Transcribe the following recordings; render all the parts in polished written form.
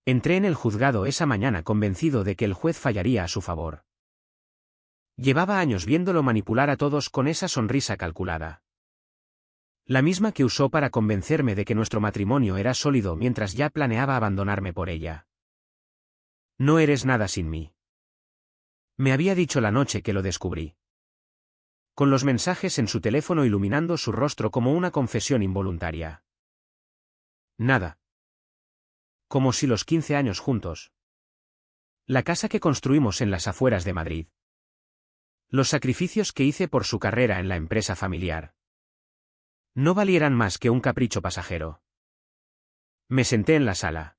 Entré en el juzgado esa mañana convencido de que el juez fallaría a su favor. Llevaba años viéndolo manipular a todos con esa sonrisa calculada. La misma que usó para convencerme de que nuestro matrimonio era sólido mientras ya planeaba abandonarme por ella. No eres nada sin mí. Me había dicho la noche que lo descubrí. Con los mensajes en su teléfono iluminando su rostro como una confesión involuntaria. Nada. Como si los 15 años juntos. La casa que construimos en las afueras de Madrid. Los sacrificios que hice por su carrera en la empresa familiar. No valieran más que un capricho pasajero. Me senté en la sala.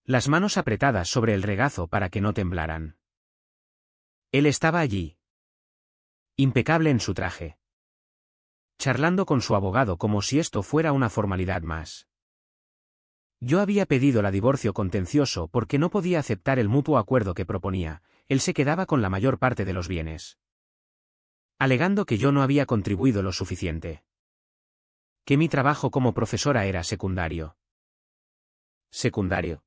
Las manos apretadas sobre el regazo para que no temblaran. Él estaba allí. Impecable en su traje. Charlando con su abogado como si esto fuera una formalidad más. Yo había pedido la divorcio contencioso porque no podía aceptar el mutuo acuerdo que proponía. Él se quedaba con la mayor parte de los bienes. Alegando que yo no había contribuido lo suficiente. Que mi trabajo como profesora era secundario. Secundario.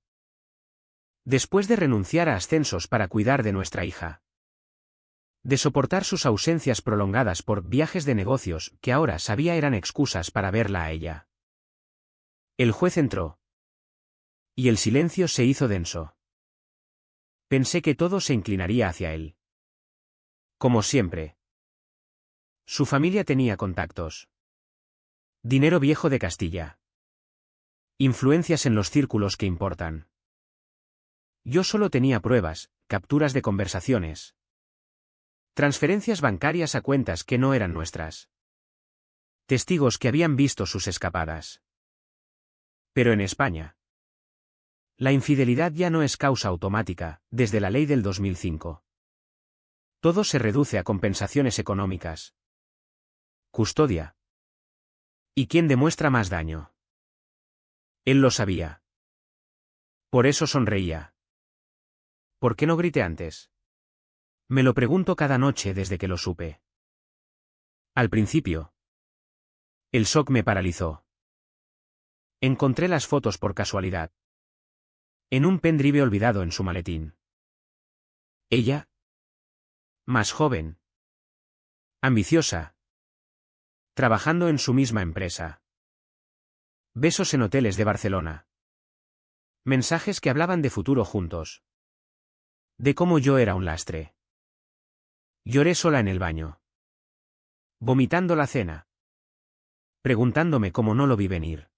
Después de renunciar a ascensos para cuidar de nuestra hija. De soportar sus ausencias prolongadas por viajes de negocios que ahora sabía eran excusas para verla a ella. El juez entró. Y el silencio se hizo denso. Pensé que todo se inclinaría hacia él. Como siempre. Su familia tenía contactos. Dinero viejo de Castilla. Influencias en los círculos que importan. Yo solo tenía pruebas, capturas de conversaciones. Transferencias bancarias a cuentas que no eran nuestras. Testigos que habían visto sus escapadas. Pero en España. La infidelidad ya no es causa automática, desde la ley del 2005. Todo se reduce a compensaciones económicas. Custodia. ¿Y quién demuestra más daño? Él lo sabía. Por eso sonreía. ¿Por qué no grité antes? Me lo pregunto cada noche desde que lo supe. Al principio. El shock me paralizó. Encontré las fotos por casualidad. En un pendrive olvidado en su maletín. Ella. Más joven. Ambiciosa. Trabajando en su misma empresa. Besos en hoteles de Barcelona. Mensajes que hablaban de futuro juntos. De cómo yo era un lastre. Lloré sola en el baño. Vomitando la cena. Preguntándome cómo no lo vi venir.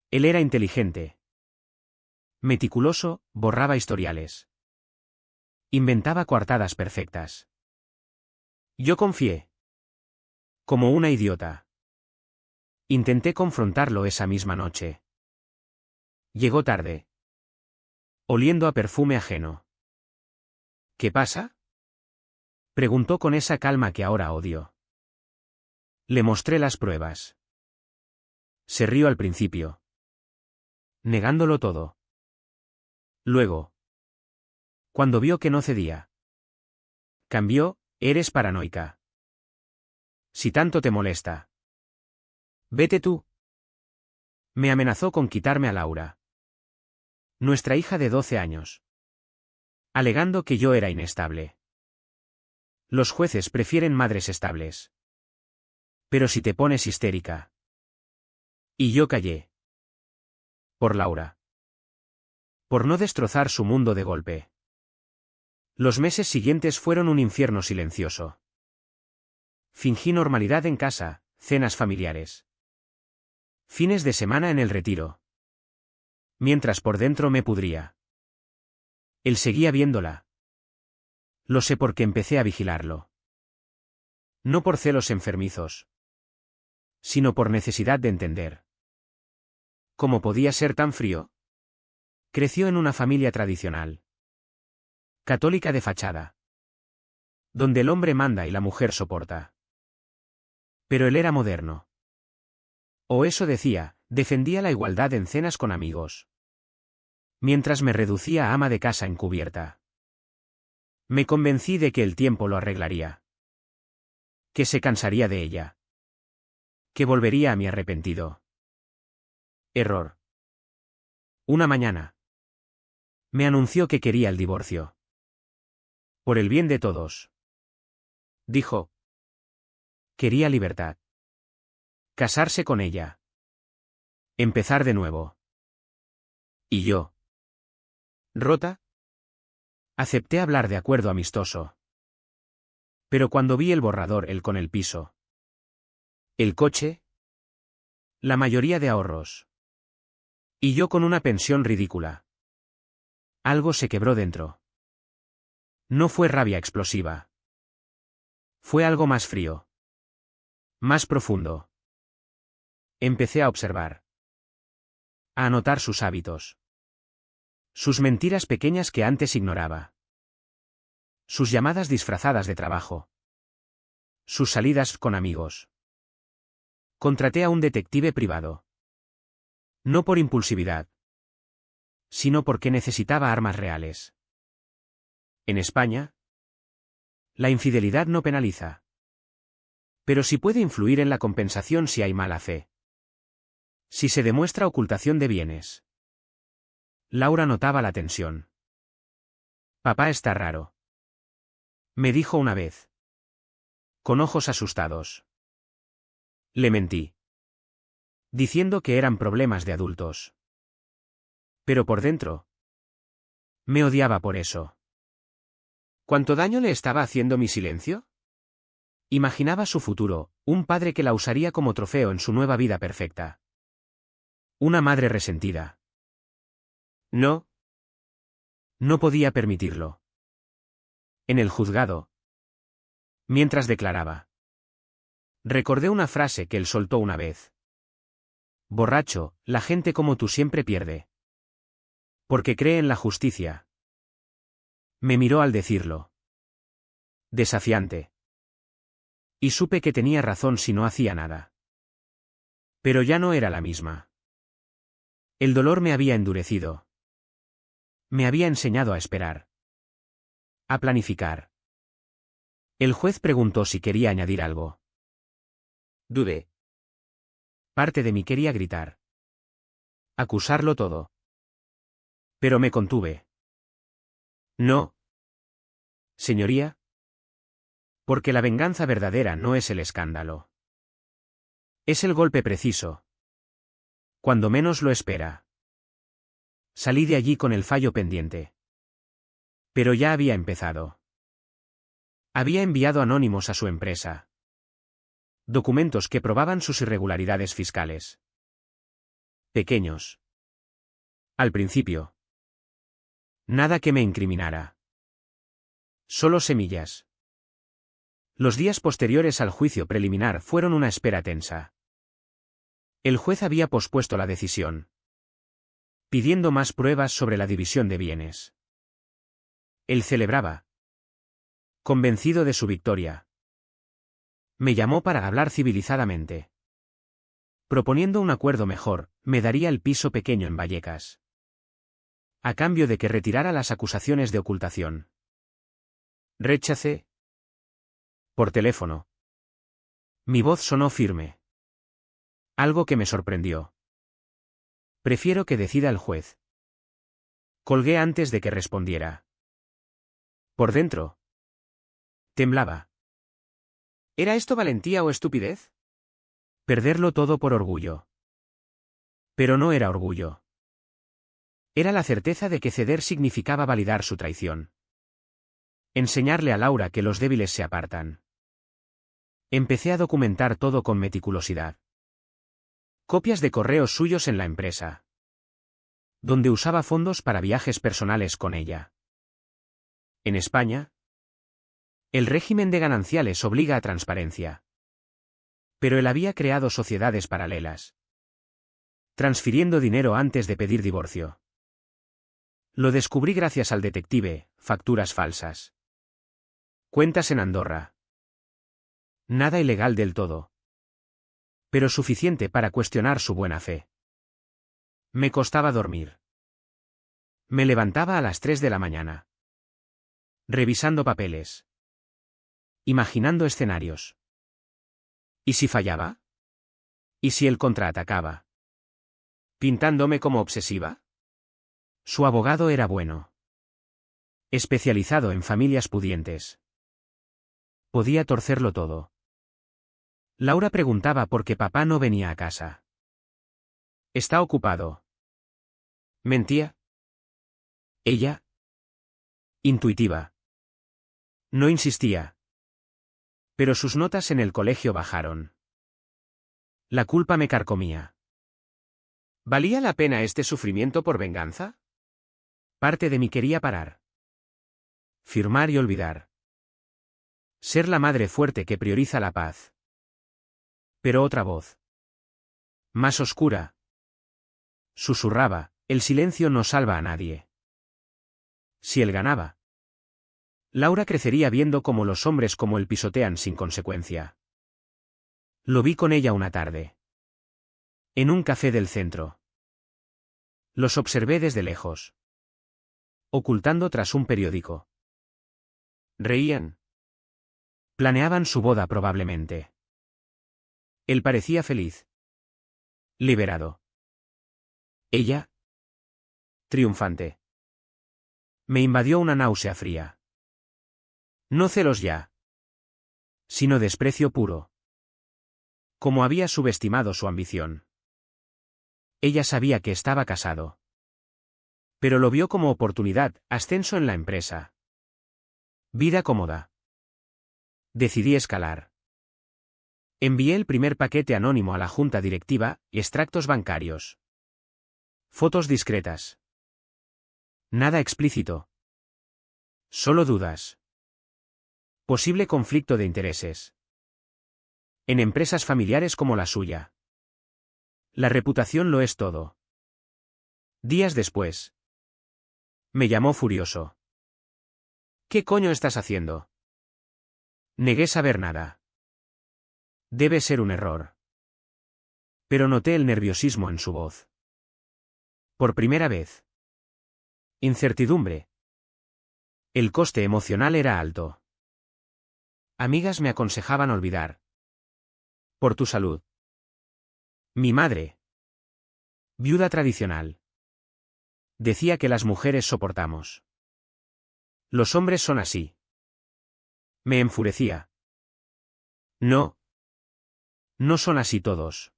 Él era inteligente. Meticuloso, borraba historiales. Inventaba coartadas perfectas. Yo confié. Como una idiota. Intenté confrontarlo esa misma noche. Llegó tarde. Oliendo a perfume ajeno. ¿Qué pasa? Preguntó con esa calma que ahora odio. Le mostré las pruebas. Se rió al principio. Negándolo todo. Luego. Cuando vio que no cedía. Cambió, eres paranoica. Si tanto te molesta. Vete tú. Me amenazó con quitarme a Laura. Nuestra hija de 12 años. Alegando que yo era inestable. Los jueces prefieren madres estables. Pero si te pones histérica. Y yo callé. Por Laura. Por no destrozar su mundo de golpe. Los meses siguientes fueron un infierno silencioso. Fingí normalidad en casa, cenas familiares. Fines de semana en el retiro. Mientras por dentro me pudría. Él seguía viéndola. Lo sé porque empecé a vigilarlo. No por celos enfermizos. Sino por necesidad de entender. ¿Cómo podía ser tan frío? Creció en una familia tradicional. Católica de fachada. Donde el hombre manda y la mujer soporta. Pero él era moderno. O eso decía, defendía la igualdad en cenas con amigos. Mientras me reducía a ama de casa encubierta. Me convencí de que el tiempo lo arreglaría. Que se cansaría de ella. Que volvería a mi arrepentido. Error. Una mañana. Me anunció que quería el divorcio. Por el bien de todos. Dijo. Quería libertad. Casarse con ella. Empezar de nuevo. ¿Y yo? ¿Rota? Acepté hablar de acuerdo amistoso. Pero cuando vi el borrador, él con el piso. El coche. La mayoría de ahorros. Y yo con una pensión ridícula. Algo se quebró dentro. No fue rabia explosiva. Fue algo más frío. Más profundo. Empecé a observar. A anotar sus hábitos. Sus mentiras pequeñas que antes ignoraba. Sus llamadas disfrazadas de trabajo. Sus salidas con amigos. Contraté a un detective privado. No por impulsividad, sino porque necesitaba armas reales. En España, la infidelidad no penaliza. Pero sí puede influir en la compensación si hay mala fe. Si se demuestra ocultación de bienes. Laura notaba la tensión. Papá está raro. Me dijo una vez. Con ojos asustados. Le mentí. Diciendo que eran problemas de adultos. Pero por dentro. Me odiaba por eso. ¿Cuánto daño le estaba haciendo mi silencio? Imaginaba su futuro, un padre que la usaría como trofeo en su nueva vida perfecta. Una madre resentida. No. No podía permitirlo. En el juzgado. Mientras declaraba. Recordé una frase que él soltó una vez. Borracho, la gente como tú siempre pierde. Porque cree en la justicia. Me miró al decirlo. Desafiante. Y supe que tenía razón si no hacía nada. Pero ya no era la misma. El dolor me había endurecido. Me había enseñado a esperar. A planificar. El juez preguntó si quería añadir algo. Dudé. Parte de mí quería gritar. Acusarlo todo. Pero me contuve. No. Señoría. Porque la venganza verdadera no es el escándalo. Es el golpe preciso. Cuando menos lo espera. Salí de allí con el fallo pendiente. Pero ya había empezado. Había enviado anónimos a su empresa. Documentos que probaban sus irregularidades fiscales. Pequeños. Al principio. Nada que me incriminara. Solo semillas. Los días posteriores al juicio preliminar fueron una espera tensa. El juez había pospuesto la decisión, pidiendo más pruebas sobre la división de bienes. Él celebraba, convencido de su victoria. Me llamó para hablar civilizadamente. Proponiendo un acuerdo mejor, me daría el piso pequeño en Vallecas. A cambio de que retirara las acusaciones de ocultación. Rechacé. Por teléfono. Mi voz sonó firme. Algo que me sorprendió. Prefiero que decida el juez. Colgué antes de que respondiera. Por dentro. Temblaba. ¿Era esto valentía o estupidez? Perderlo todo por orgullo. Pero no era orgullo. Era la certeza de que ceder significaba validar su traición. Enseñarle a Laura que los débiles se apartan. Empecé a documentar todo con meticulosidad. Copias de correos suyos en la empresa. Donde usaba fondos para viajes personales con ella. En España, el régimen de gananciales obliga a transparencia. Pero él había creado sociedades paralelas. Transfiriendo dinero antes de pedir divorcio. Lo descubrí gracias al detective, facturas falsas. Cuentas en Andorra. Nada ilegal del todo. Pero suficiente para cuestionar su buena fe. Me costaba dormir. Me levantaba a las 3 de la mañana. Revisando papeles. Imaginando escenarios. ¿Y si fallaba? ¿Y si él contraatacaba? ¿Pintándome como obsesiva? Su abogado era bueno. Especializado en familias pudientes. Podía torcerlo todo. Laura preguntaba por qué papá no venía a casa. Está ocupado. ¿Mentía? Ella. Intuitiva. No insistía. Pero sus notas en el colegio bajaron. La culpa me carcomía. ¿Valía la pena este sufrimiento por venganza? Parte de mí quería parar. Firmar y olvidar. Ser la madre fuerte que prioriza la paz. Pero otra voz. Más oscura. Susurraba, el silencio no salva a nadie. Si él ganaba. Laura crecería viendo cómo los hombres como él pisotean sin consecuencia. Lo vi con ella una tarde. En un café del centro. Los observé desde lejos. Ocultando tras un periódico. Reían. Planeaban su boda probablemente. Él parecía feliz. Liberado. Ella. Triunfante. Me invadió una náusea fría. No celos ya. Sino desprecio puro. Como había subestimado su ambición. Ella sabía que estaba casado. Pero lo vio como oportunidad, ascenso en la empresa. Vida cómoda. Decidí escalar. Envié el primer paquete anónimo a la junta directiva, extractos bancarios. Fotos discretas. Nada explícito. Solo dudas. Posible conflicto de intereses. En empresas familiares como la suya. La reputación lo es todo. Días después. Me llamó furioso. ¿Qué coño estás haciendo? Negué saber nada. Debe ser un error. Pero noté el nerviosismo en su voz. Por primera vez. Incertidumbre. El coste emocional era alto. Amigas me aconsejaban olvidar. Por tu salud. Mi madre. Viuda tradicional. Decía que las mujeres soportamos. Los hombres son así. Me enfurecía. No. No son así todos.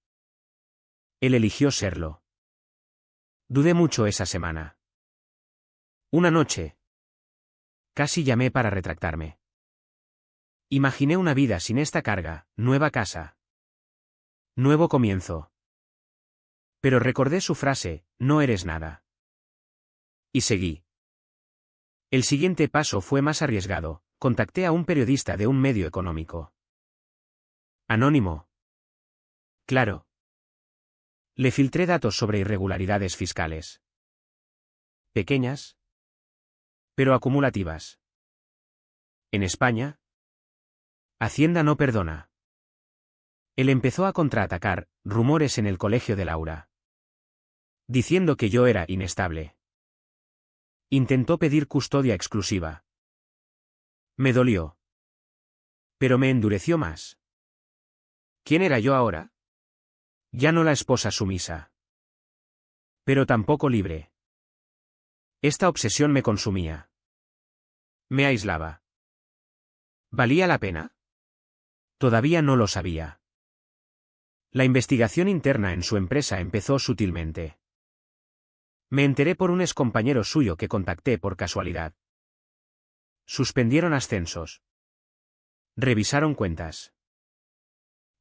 Él eligió serlo. Dudé mucho esa semana. Una noche. Casi llamé para retractarme. Imaginé una vida sin esta carga, nueva casa. Nuevo comienzo. Pero recordé su frase, no eres nada. Y seguí. El siguiente paso fue más arriesgado, contacté a un periodista de un medio económico. Anónimo. Claro. Le filtré datos sobre irregularidades fiscales. Pequeñas. Pero acumulativas. En España. Hacienda no perdona. Él empezó a contraatacar, rumores en el colegio de Laura. Diciendo que yo era inestable. Intentó pedir custodia exclusiva. Me dolió. Pero me endureció más. ¿Quién era yo ahora? Ya no la esposa sumisa. Pero tampoco libre. Esta obsesión me consumía. Me aislaba. ¿Valía la pena? Todavía no lo sabía. La investigación interna en su empresa empezó sutilmente. Me enteré por un excompañero suyo que contacté por casualidad. Suspendieron ascensos. Revisaron cuentas.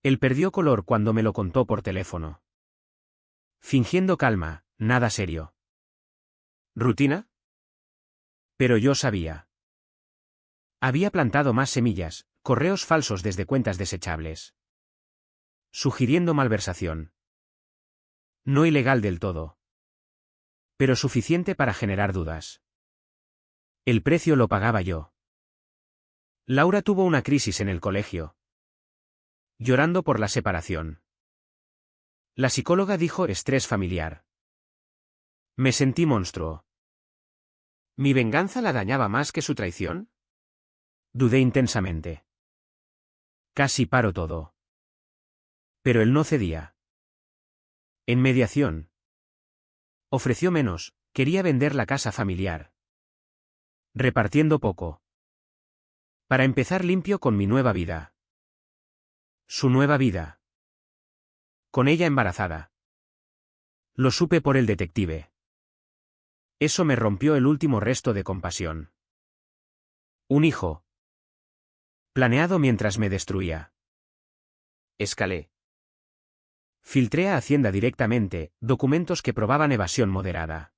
Él perdió color cuando me lo contó por teléfono. Fingiendo calma, nada serio. ¿Rutina? Pero yo sabía. Había plantado más semillas, correos falsos desde cuentas desechables. Sugiriendo malversación. No ilegal del todo. Pero suficiente para generar dudas. El precio lo pagaba yo. Laura tuvo una crisis en el colegio. Llorando por la separación. La psicóloga dijo estrés familiar. Me sentí monstruo. ¿Mi venganza la dañaba más que su traición? Dudé intensamente. Casi paro todo. Pero él no cedía. En mediación. Ofreció menos, Quería vender la casa familiar. Repartiendo poco. Para empezar limpio con mi nueva vida. Su nueva vida. Con ella embarazada. Lo supe por el detective. Eso me rompió el último resto de compasión. Un hijo. Planeado mientras me destruía. Escalé. Filtré a Hacienda directamente, documentos que probaban evasión moderada.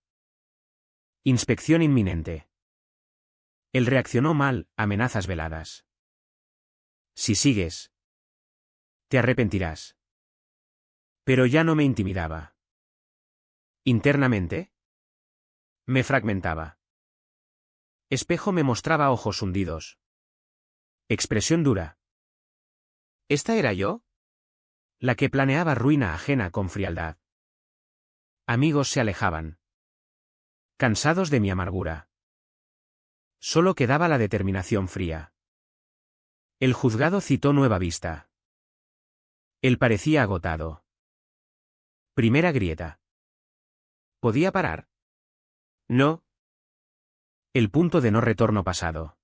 Inspección inminente. Él reaccionó mal, amenazas veladas. Si sigues, te arrepentirás. Pero ya no me intimidaba. Internamente, me fragmentaba. Espejo me mostraba ojos hundidos. Expresión dura. ¿Esta era yo? La que planeaba ruina ajena con frialdad. Amigos se alejaban. Cansados de mi amargura. Solo quedaba la determinación fría. El juzgado citó nueva vista. Él parecía agotado. Primera grieta. ¿Podía parar? No. El punto de no retorno pasado.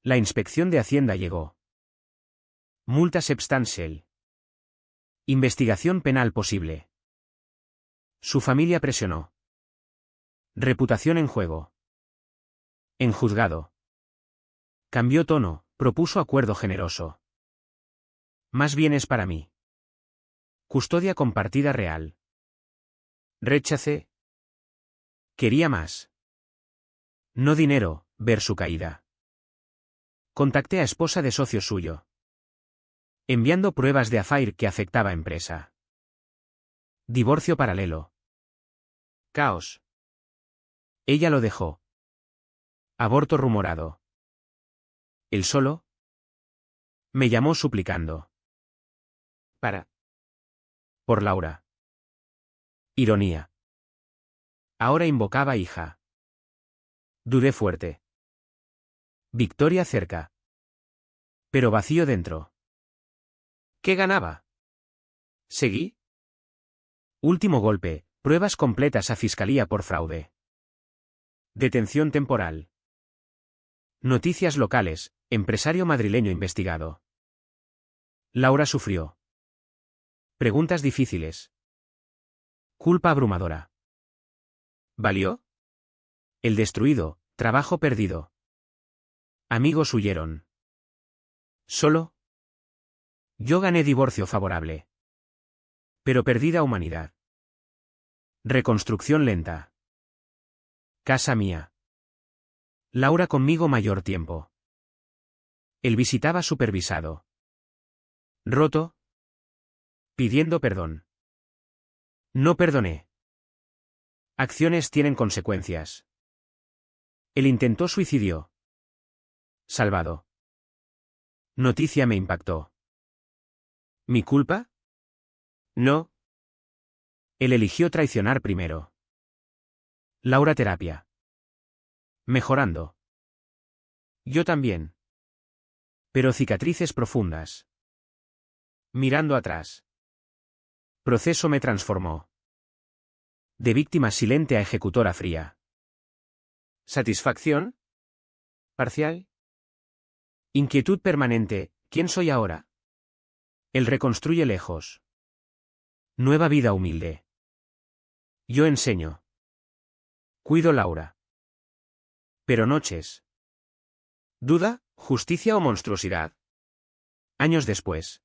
La inspección de Hacienda llegó. Multa substancial. Investigación penal posible. Su familia presionó. Reputación en juego. En juzgado. Cambió tono, propuso acuerdo generoso. Más bienes para mí. Custodia compartida real. Rechacé. Quería más. No dinero, ver su caída. Contacté a esposa de socio suyo. Enviando pruebas de affair que afectaba a empresa. Divorcio paralelo. Caos. Ella lo dejó. Aborto rumorado. ¿Él solo? Me llamó suplicando. Por Laura. Ironía. Ahora invocaba hija. Dudé fuerte. Victoria cerca. Pero vacío dentro. ¿Qué ganaba? Seguí. Último golpe, pruebas completas a fiscalía por fraude. Detención temporal. Noticias locales, empresario madrileño investigado. Laura sufrió. Preguntas difíciles. Culpa abrumadora. ¿Valió? El destruido, trabajo perdido. Amigos huyeron. ¿Solo? Yo gané divorcio favorable. Pero perdida humanidad. Reconstrucción lenta. Casa mía. Laura conmigo mayor tiempo. Él visitaba supervisado. Roto. Pidiendo perdón. No perdoné. Acciones tienen consecuencias. Él intentó suicidio. Salvado. Noticia me impactó. ¿Mi culpa? No. Él eligió traicionar primero. Laura terapia. Mejorando. Yo también. Pero cicatrices profundas. Mirando atrás. Proceso me transformó. De víctima silente a ejecutora fría. ¿Satisfacción? ¿Parcial? Inquietud permanente, ¿quién soy ahora? Él reconstruye lejos. Nueva vida humilde. Yo enseño. Cuido Laura. Pero noches. ¿Duda, justicia o monstruosidad? Años después.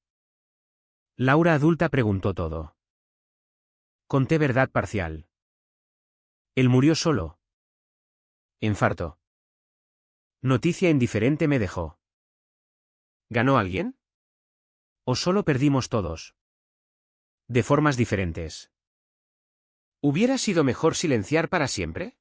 Laura adulta preguntó todo. Conté verdad parcial. Él murió solo. Infarto. Noticia indiferente me dejó. ¿Ganó alguien? ¿O solo perdimos todos? De formas diferentes. ¿Hubiera sido mejor silenciar para siempre?